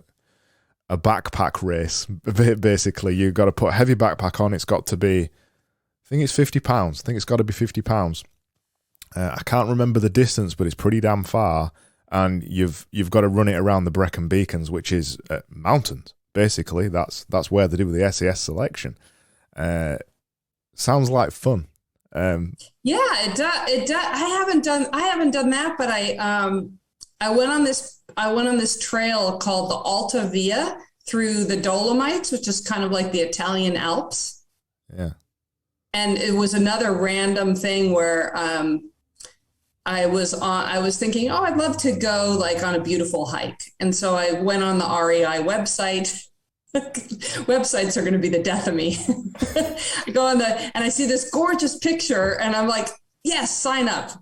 backpack race. Basically, you've got to put a heavy backpack on. It's got to be, I think it's 50 pounds. I think it's got to be 50 pounds. I can't remember the distance, but it's pretty damn far. And you've got to run it around the Brecon Beacons, which is mountains. Basically, that's where they do the SAS Selection. Sounds like fun. It does. I haven't done that, but I went on this trail called the Alta Via through the Dolomites, which is kind of like the Italian Alps. Yeah. And it was another random thing where I was thinking, I'd love to go like on a beautiful hike. And so I went on the REI website. Websites are going to be the death of me. I go on and I see this gorgeous picture and I'm like, yes, sign up.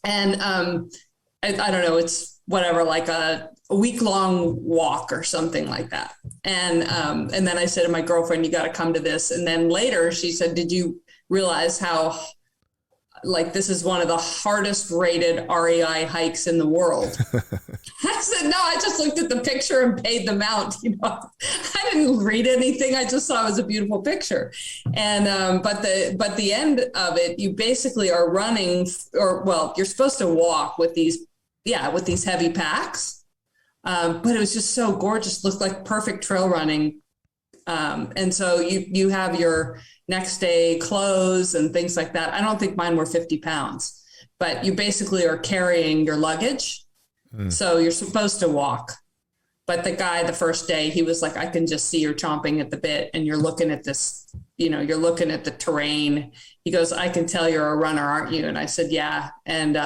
And I don't know, it's whatever, like a week-long walk or something like that. And then I said to my girlfriend, you got to come to this. And then later she said, did you realize how like, this is one of the hardest rated REI hikes in the world. I said, no, I just looked at the picture and paid the amount. I didn't read anything. I just saw it was a beautiful picture. And, but the end of it, you basically are running, or, well, you're supposed to walk with these heavy packs. But it was just so gorgeous. Looked like perfect trail running. And so you have your next day clothes and things like that. I don't think mine were 50 pounds, but you basically are carrying your luggage. So you're supposed to walk. But the guy, the first day, he was like, I can just see you're chomping at the bit and you're looking at this, you're looking at the terrain. He goes, I can tell you're a runner, aren't you? And I said, yeah. And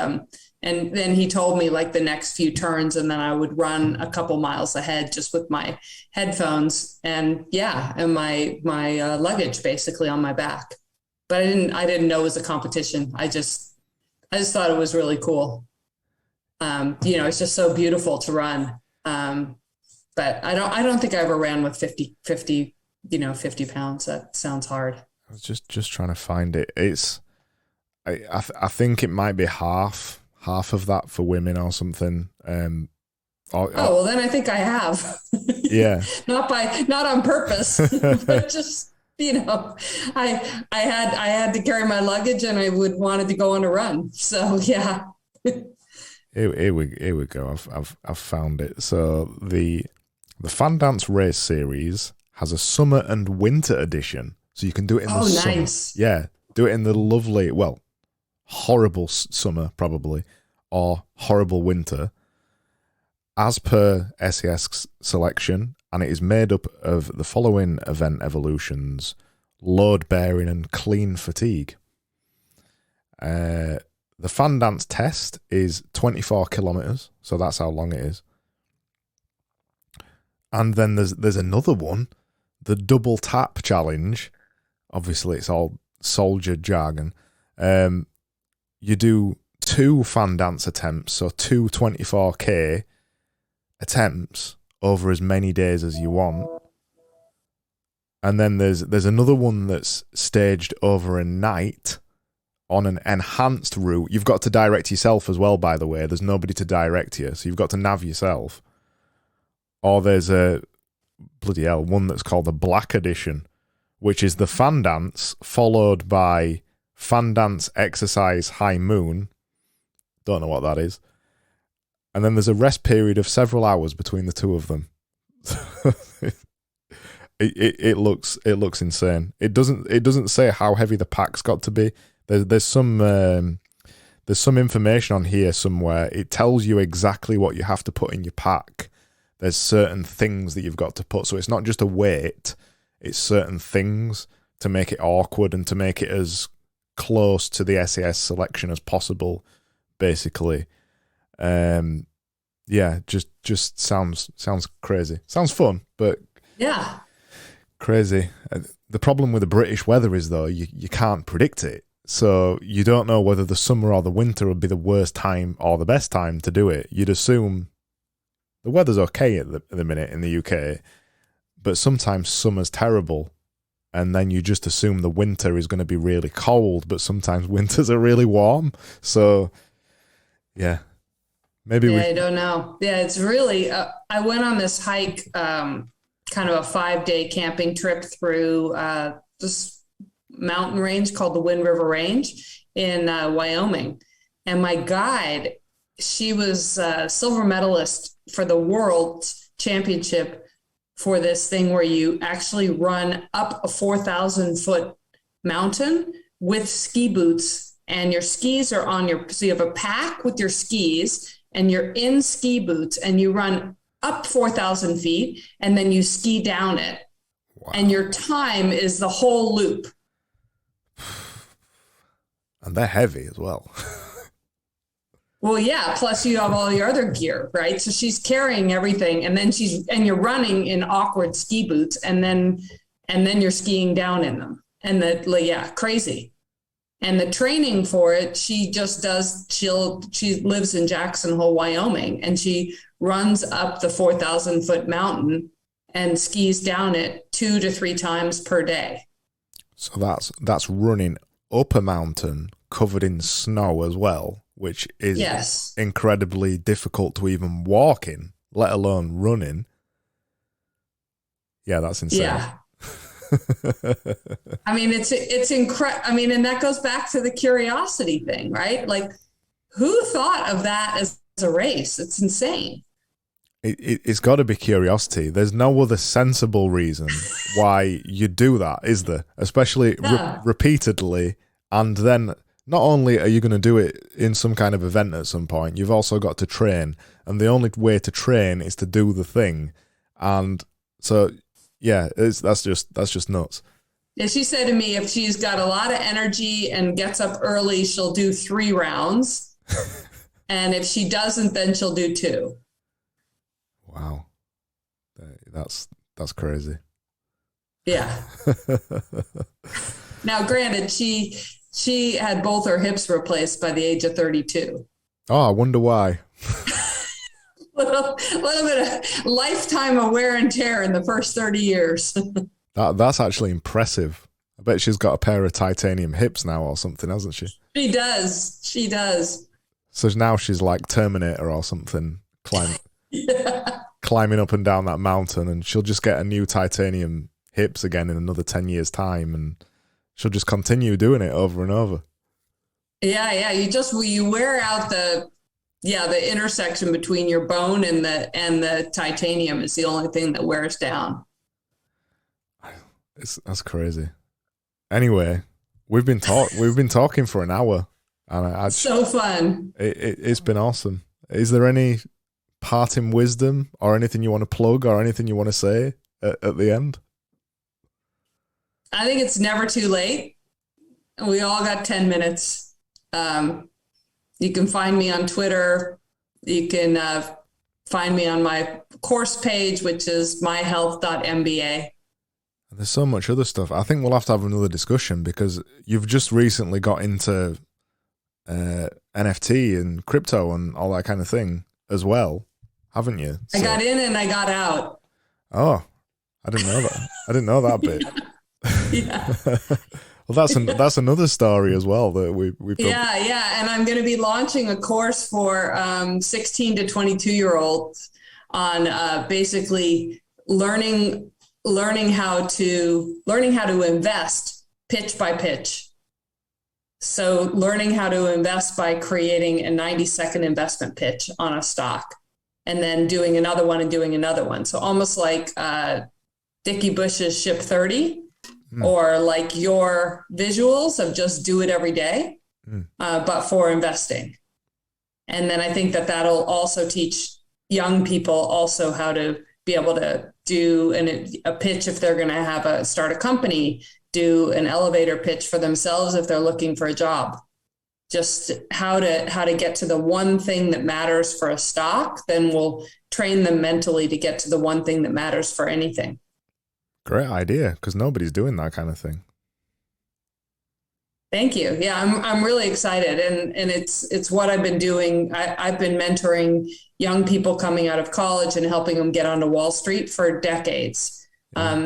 then he told me like the next few turns, and then I would run a couple miles ahead just with my headphones and my luggage basically on my back. But I didn't know it was a competition. I just thought it was really cool. It's just so beautiful to run. But I don't think I ever ran with 50 pounds. That sounds hard. I was just trying to find it. I think it might be half of that for women or something. Well, then I think I have. Yeah. not on purpose, but just, I had to carry my luggage and I wanted to go on a run. So yeah. Here we go. I've found it. So the Fan Dance Race Series has a summer and winter edition. So you can do it in the summer. Nice. Yeah. Do it in the lovely, well, horrible summer probably, or horrible winter, as per SAS Selection, and it is made up of the following event evolutions: load bearing and clean fatigue. The Fan Dance test is 24 kilometers, so that's how long it is. And then there's another one, the double tap challenge. Obviously, it's all soldier jargon. You do 2 fan dance attempts, so 2 24K attempts over as many days as you want. And then there's another one that's staged over a night on an enhanced route. You've got to direct yourself as well, by the way. There's nobody to direct you, so you've got to nav yourself. Or there's one that's called the Black Edition, which is the fan dance followed by fan dance exercise high moon. Don't know what that is. And then there's a rest period of several hours between the two of them. It looks insane. It doesn't say how heavy the pack's got to be. There's some information on here somewhere. It tells you exactly what you have to put in your pack. There's certain things that you've got to put. So it's not just a weight. It's certain things to make it awkward and to make it as close to the SAS Selection as possible, basically. Just sounds crazy. Sounds fun, but yeah, crazy. The problem with the British weather is, though, you can't predict it. So you don't know whether the summer or the winter will be the worst time or the best time to do it. You'd assume the weather's okay at the minute in the UK, but sometimes summer's terrible, and then you just assume the winter is going to be really cold, but sometimes winters are really warm. So, yeah. I don't know. Yeah, it's really, I went on this hike, kind of a 5-day camping trip through this mountain range called the Wind River Range in Wyoming. And my guide, she was a silver medalist for the World Championship for this thing where you actually run up a 4,000-foot mountain with ski boots, and your skis are on so you have a pack with your skis, and you're in ski boots, and you run up 4,000 feet, and then you ski down it. Wow. And your time is the whole loop. And they're heavy as well. Well, yeah. Plus you have all your other gear, right? So she's carrying everything, and then you're running in awkward ski boots, and then you're skiing down in them. And crazy. And the training for it, she lives in Jackson Hole, Wyoming, and she runs up the 4,000-foot mountain and skis down it 2 to 3 times per day. So that's running up a mountain covered in snow as well, which is incredibly difficult to even walk in, let alone run in. Yeah, that's insane. Yeah. I mean, it's incredible. I mean, and that goes back to the curiosity thing, right? Like, who thought of that as a race? It's insane. It's got to be curiosity. There's no other sensible reason why you do that, is there? Especially repeatedly. And then not only are you going to do it in some kind of event at some point, you've also got to train. And the only way to train is to do the thing. And so, yeah, that's just nuts. Yeah, she said to me, if she's got a lot of energy and gets up early, she'll do 3 rounds. And if she doesn't, then she'll do 2. Wow. That's crazy. Yeah. Now, granted, she had both her hips replaced by the age of 32. Oh, I wonder why. little bit of lifetime of wear and tear in the first 30 years. That's actually impressive. I bet she's got a pair of titanium hips now or something, hasn't she? She does. So now she's like Terminator or something, climbing up and down that mountain, and she'll just get a new titanium hips again in another 10 years' time, and she'll just continue doing it over and over. Yeah. You wear out the intersection between your bone and the titanium is the only thing that wears down. That's crazy. Anyway, we've been talking for an hour, and so fun. It's been awesome. Is there any parting wisdom or anything you want to plug or anything you want to say at the end? I think it's never too late. We all got 10 minutes. You can find me on Twitter. You can find me on my course page, which is myhealth.mba. There's so much other stuff. I think we'll have to have another discussion because you've just recently got into NFT and crypto and all that kind of thing as well, haven't you? I got in and I got out. Oh, I didn't know that. I didn't know that bit. Yeah. Well, that's another story as well that we've Yeah. And I'm going to be launching a course for 16 to 22-year-olds on basically learning how to invest pitch by pitch. So learning how to invest by creating a 90-second investment pitch on a stock and then doing another one and doing another one. So almost like Dickie Bush's Ship 30 or like your visuals of just do it every day, but for investing. And then I think that'll also teach young people also how to be able to do a pitch if they're going to start a company, do an elevator pitch for themselves if they're looking for a job. Just how to get to the one thing that matters for a stock, then we'll train them mentally to get to the one thing that matters for anything. Great idea, because nobody's doing that kind of thing. Thank you. Yeah, I'm really excited, and it's what I've been doing. I've been mentoring young people coming out of college and helping them get onto Wall Street for decades.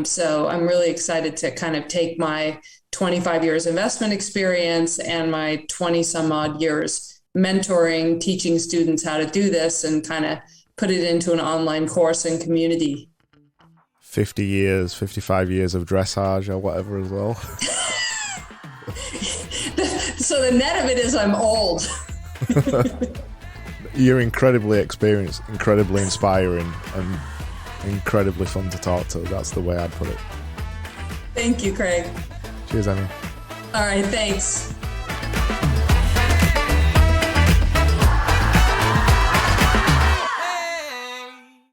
So I'm really excited to kind of take my 25 years investment experience and my 20 some odd years mentoring, teaching students how to do this and kind of put it into an online course and community. 50 years, 55 years of dressage or whatever as well. So the net of it is I'm old. You're incredibly experienced, incredibly inspiring, and incredibly fun to talk to. That's the way I'd put it. Thank you, Craig. Cheers, Emmy. All right, thanks.